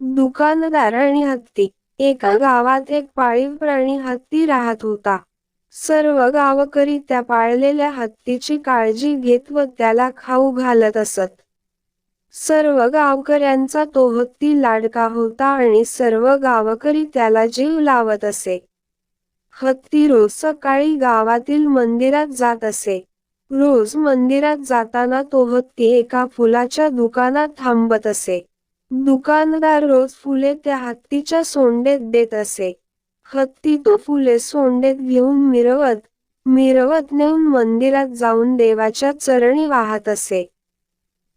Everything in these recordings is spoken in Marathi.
दुकानदार आणि हत्ती. एका गावात एक पाळीव प्राणी हत्ती राहत होता. सर्व गावकरी त्या पाळलेल्या हत्तीची काळजी घेत व त्याला खाऊ घालत असत. सर्व गावकऱ्यांचा तो हत्ती लाडका होता आणि सर्व गावकरी त्याला जीव लावत असे. हत्ती रोज सकाळी गावातील मंदिरात जात असे. रोज मंदिरात जाताना तो हत्ती एका फुलाच्या दुकानात थांबत असे. दुकानदार रोज फुले त्या हत्तीच्या सोंडेत देत असे. हत्ती तो फुले सोंडेत घेऊन मिरवत नेऊन मंदिरात जाऊन देवाच्या चरणी वाहत असे.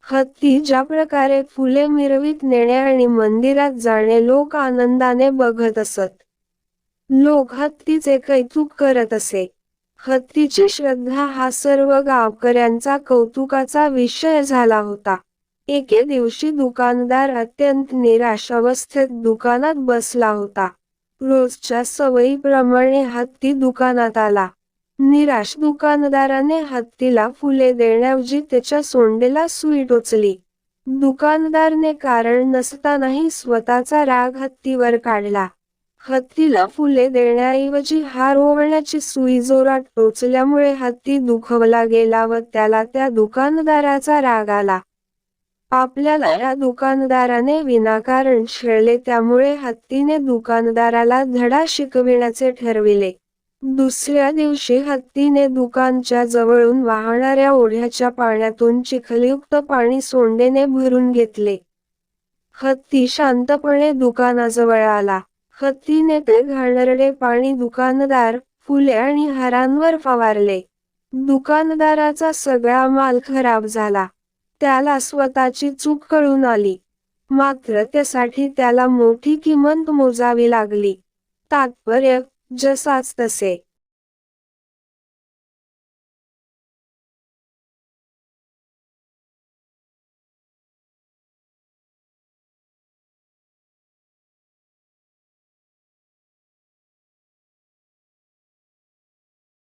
हत्ती ज्या प्रकारे फुले मिरवीत नेणे आणि मंदिरात जाणे लोक आनंदाने बघत असत. लोक हत्तीचे कौतुक करत असे. हत्तीची श्रद्धा हा सर्व गावकऱ्यांचा कौतुकाचा विषय झाला होता. एके दिवशी दुकानदार अत्यंत निराश अवस्थेत दुकानात बसला होता. रोजच्या सवयीप्रमाणे हत्ती दुकानात आला. निराश दुकानदाराने हत्तीला फुले देण्याऐवजी त्याच्या सोंडेला सुई टोचली. दुकानदारने कारण नसतानाही स्वतःचा राग हत्तीवर काढला. हत्तीला फुले देण्याऐवजी हार ओवळण्याची सुई जोरात टोचल्यामुळे हत्ती दुखावला गेला व त्याला त्या दुकानदाराचा राग आला. आपल्याला या दुकानदाराने विनाकारण छळले त्यामुळे हत्तीने दुकानदाराला धडा शिकविण्याचे ठरविले. दुसऱ्या दिवशी हत्तीने दुकानच्या जवळून वाहणाऱ्या ओढ्याच्या पाण्यातून चिखलयुक्त पाणी सोंडेने भरून घेतले. हत्ती शांतपणे दुकानाजवळ आला. हत्तीने ते घाणेरडे पाणी दुकानदार, फुले आणि हारांवर फवारले. दुकानदाराचा सगळा माल खराब झाला. त्याला स्वतःची चूक कळून आली. मात्र त्यासाठी त्याला मोठी किंमत मोजावी लागली. तात्पर्य: जसाच तसे.